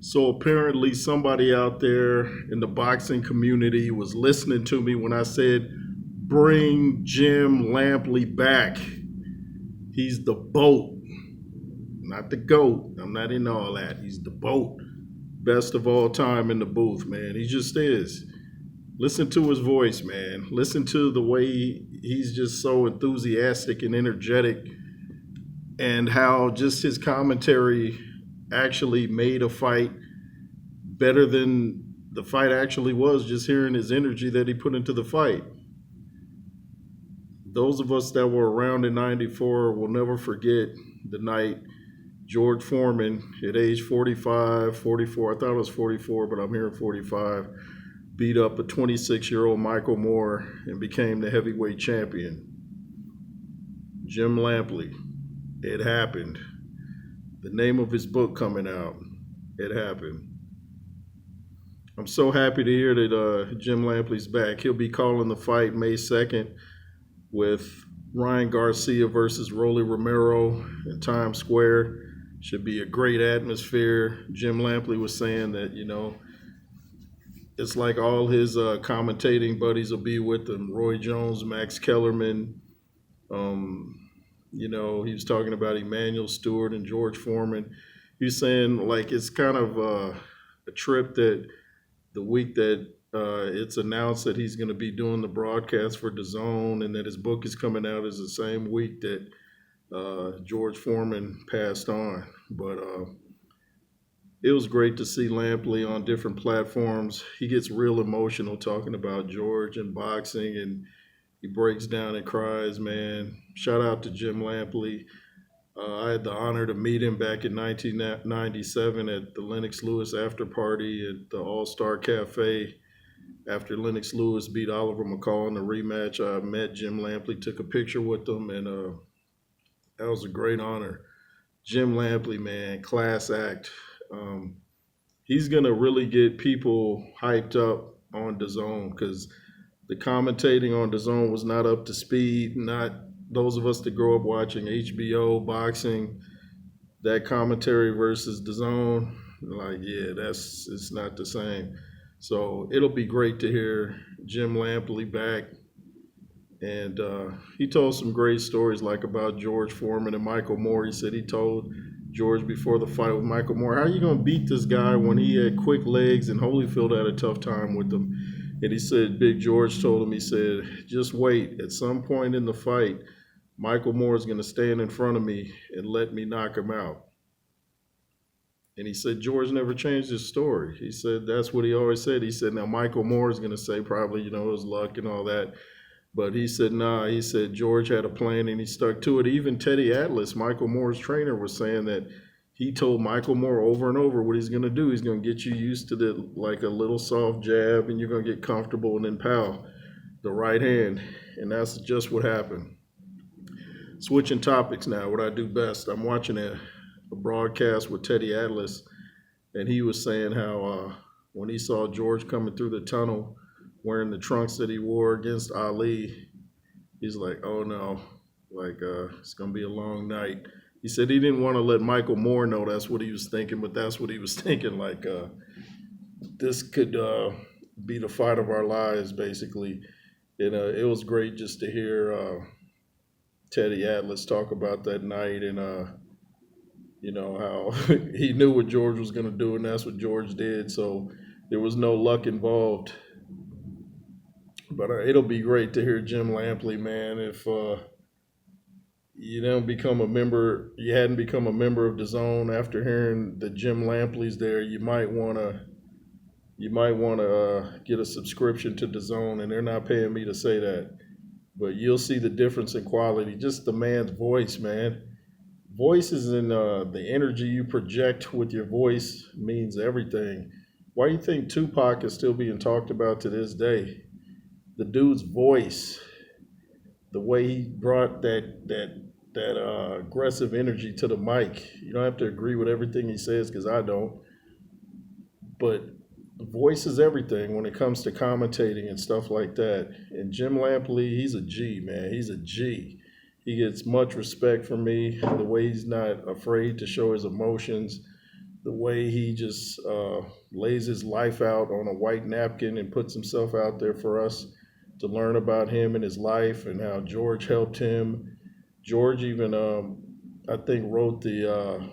So apparently, somebody out there in the boxing community was listening to me when I said, "Bring Jim Lampley back. He's the boat, not the goat. I'm not in all that. He's the boat. Best of all time in the booth, man. He just is. Listen to his voice, man. Listen to the way he's just so enthusiastic and energetic, and how just his commentary actually made a fight better than the fight actually was, just hearing his energy that he put into the fight. Those of us that were around in 94 will never forget the night George Foreman, at age 45, 44, I thought it was 44, but I'm hearing 45, beat up a 26-year-old Michael Moore and became the heavyweight champion. Jim Lampley. It happened. The name of his book coming out. It happened. I'm so happy to hear that Jim Lampley's back. He'll be calling the fight May 2nd with Ryan Garcia versus Rolly Romero in Times Square. Should be a great atmosphere. Jim Lampley was saying that, it's like all his commentating buddies will be with him. Roy Jones, Max Kellerman. He was talking about Emmanuel Stewart and George Foreman. He was saying like it's kind of a trip that the week that it's announced that he's going to be doing the broadcast for DAZN and that his book is coming out is the same week that George Foreman passed on. But it was great to see Lampley on different platforms. He gets real emotional talking about George and boxing, and he breaks down and cries, man. Shout out to Jim Lampley. I had the honor to meet him back in 1997 at the Lennox Lewis after party at the All-Star Cafe. After Lennox Lewis beat Oliver McCall in the rematch, I met Jim Lampley, took a picture with him, and that was a great honor. Jim Lampley, man, class act. He's going to really get people hyped up on DAZN because the commentating on DAZN was not up to speed. Not those of us that grow up watching HBO, boxing, that commentary versus DAZN, it's not the same. So it'll be great to hear Jim Lampley back. And he told some great stories like about George Foreman and Michael Moore. He said he told George before the fight with Michael Moore, how are you going to beat this guy when he had quick legs and Holyfield had a tough time with him? And he said, Big George told him, he said, just wait. At some point in the fight, Michael Moore is going to stand in front of me and let me knock him out. And he said, George never changed his story. He said, that's what he always said. He said, now Michael Moore is going to say probably, it was luck and all that. But he said, nah, he said George had a plan and he stuck to it. Even Teddy Atlas, Michael Moore's trainer, was saying that he told Michael Moore over and over what he's going to do. He's going to get you used to like a little soft jab, and you're going to get comfortable, and then pow, the right hand. And that's just what happened. Switching topics now, what I do best. I'm watching a broadcast with Teddy Atlas, and he was saying how when he saw George coming through the tunnel wearing the trunks that he wore against Ali, he's like, oh no, it's going to be a long night. He said he didn't want to let Michael Moore know that's what he was thinking, but that's what he was thinking, this could be the fight of our lives, basically. And it was great just to hear Teddy Atlas talk about that night and, how he knew what George was going to do, and that's what George did. So there was no luck involved. But it'll be great to hear Jim Lampley, man. If you hadn't become a member of DAZN after hearing that Jim Lampley's there, you might want to get a subscription to DAZN, and they're not paying me to say that. But you'll see the difference in quality. Just the man's voice, man. Voices and the energy you project with your voice means everything. Why do you think Tupac is still being talked about to this day? The dude's voice, the way he brought that aggressive energy to the mic. You don't have to agree with everything he says, because I don't. But voice is everything when it comes to commentating and stuff like that. And Jim Lampley, he's a G, man. He's a G. He gets much respect from me, the way he's not afraid to show his emotions. the way he just lays his life out on a white napkin and puts himself out there for us to learn about him and his life and how George helped him. George even, I think, wrote the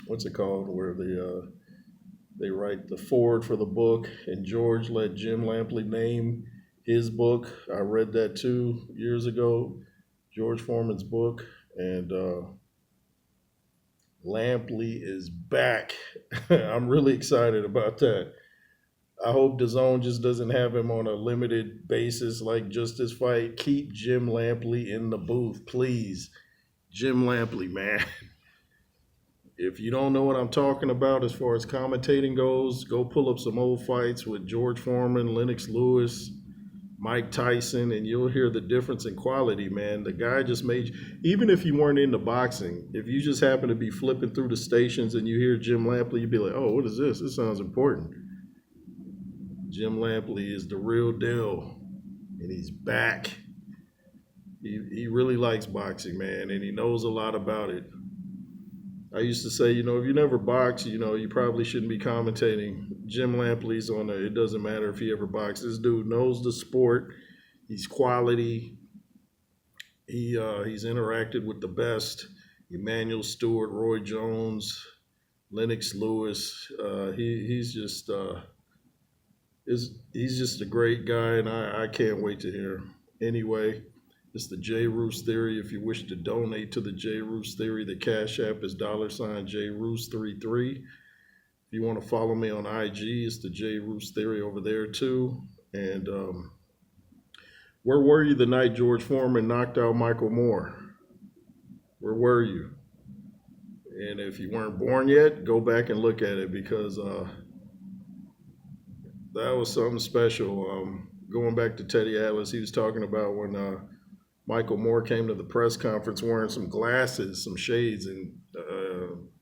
what's it called, where they write the forward for the book, and George let Jim Lampley name his book. I read that 2 years ago, George Foreman's book, and Lampley is back. I'm really excited about that. I hope DAZN just doesn't have him on a limited basis like just this fight. Keep Jim Lampley in the booth, please. Jim Lampley, man. If you don't know what I'm talking about as far as commentating goes, go pull up some old fights with George Foreman, Lennox Lewis, Mike Tyson, and you'll hear the difference in quality, man. The guy just made, even if you weren't into boxing, if you just happen to be flipping through the stations and you hear Jim Lampley, you'd be like, oh, what is this? This sounds important. Jim Lampley is the real deal, and he's back. He really likes boxing, man, and he knows a lot about it. I used to say, if you never box, you probably shouldn't be commentating. Jim Lampley's on it doesn't matter if he ever boxed. This dude knows the sport. He's quality. He's interacted with the best. Emmanuel Stewart, Roy Jones, Lennox Lewis. He's just he's just a great guy, and I can't wait to hear him. Anyway, it's the J. Roos Theory. If you wish to donate to the J. Roos Theory, the Cash App is $JRoos33. If you want to follow me on IG, it's the J. Roos Theory over there too. And where were you the night George Foreman knocked out Michael Moore? Where were you? And if you weren't born yet, go back and look at it, because that was something special. Going back to Teddy Atlas, he was talking about when Michael Moore came to the press conference wearing some glasses, some shades, and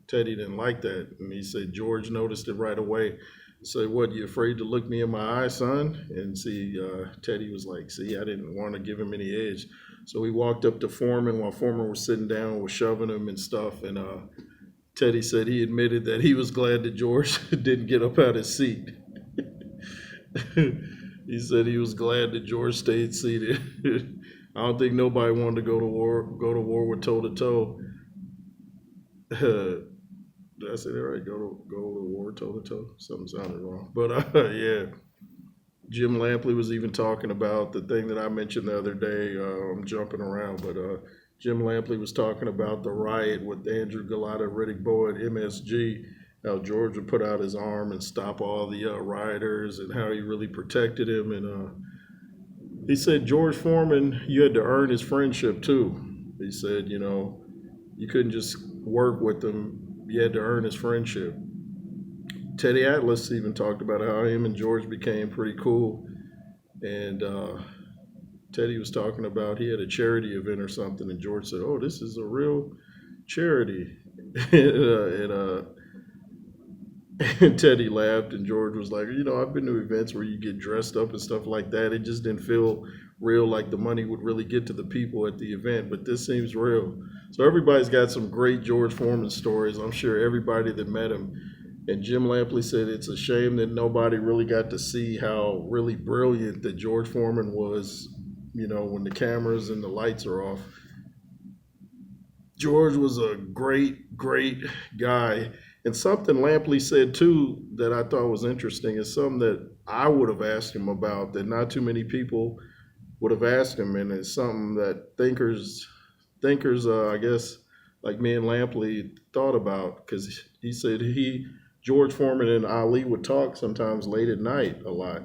Teddy didn't like that. And he said George noticed it right away. Said, what, you afraid to look me in my eye, son? And see, Teddy was like, see, I didn't want to give him any edge. So he walked up to Foreman while Foreman was sitting down, was shoving him and stuff. And Teddy said he admitted that he was glad that George didn't get up out of his seat. He said he was glad that George stayed seated. I don't think nobody wanted to go to war with toe to toe. Did I say that right? Go to war toe to toe? Something sounded wrong. But yeah, Jim Lampley was even talking about the thing that I mentioned the other day. I'm jumping around, but Jim Lampley was talking about the riot with Andrew Galata, Riddick Bowe at MSG. How George would put out his arm and stop all the rioters, and how he really protected him. And he said George Foreman, you had to earn his friendship too. He said, you couldn't just work with him. You had to earn his friendship. Teddy Atlas even talked about how him and George became pretty cool. And Teddy was talking about he had a charity event or something, and George said, oh, this is a real charity. And Teddy laughed, and George was like, I've been to events where you get dressed up and stuff like that. It just didn't feel real, like the money would really get to the people at the event, but this seems real. So everybody's got some great George Foreman stories. I'm sure everybody that met him. And Jim Lampley said it's a shame that nobody really got to see how really brilliant that George Foreman was, when the cameras and the lights are off. George was a great, great guy. And something Lampley said too that I thought was interesting is something that I would have asked him about that not too many people would have asked him, and it's something that thinkers, I guess, like me and Lampley thought about, because he said George Foreman and Ali would talk sometimes late at night a lot.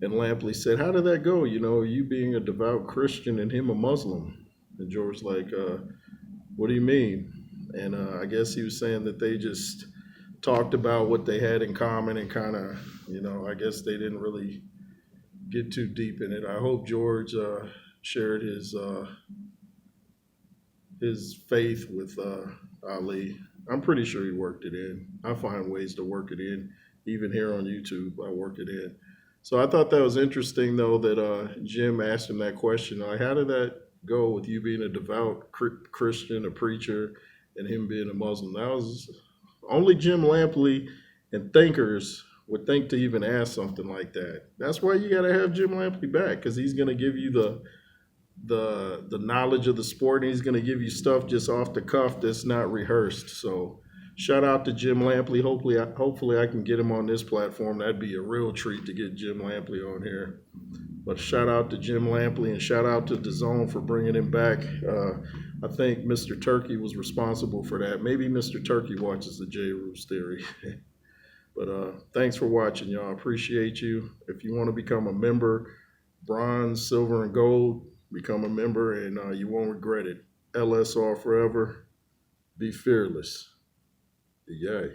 And Lampley said, how did that go? You being a devout Christian and him a Muslim. And George's like, what do you mean? And I guess he was saying that they just talked about what they had in common, and kind of, I guess they didn't really get too deep in it. I hope George shared his faith with Ali. I'm pretty sure he worked it in. I find ways to work it in. Even here on YouTube, I work it in. So I thought that was interesting, though, that Jim asked him that question. Like, how did that go with you being a devout Christian, a preacher, and him being a Muslim. That was only Jim Lampley and thinkers would think to even ask something like that. That's why you got to have Jim Lampley back, because he's going to give you the knowledge of the sport, and he's going to give you stuff just off the cuff that's not rehearsed. So shout out to Jim Lampley. Hopefully I can get him on this platform. That'd be a real treat to get Jim Lampley on here. But shout out to Jim Lampley, and shout out to DAZN for bringing him back. I think Mr. Turkey was responsible for that. Maybe Mr. Turkey watches the J. Roos Theory. But thanks for watching, y'all. Appreciate you. If you want to become a member, bronze, silver, and gold, become a member, and you won't regret it. LSR forever. Be fearless. Yay.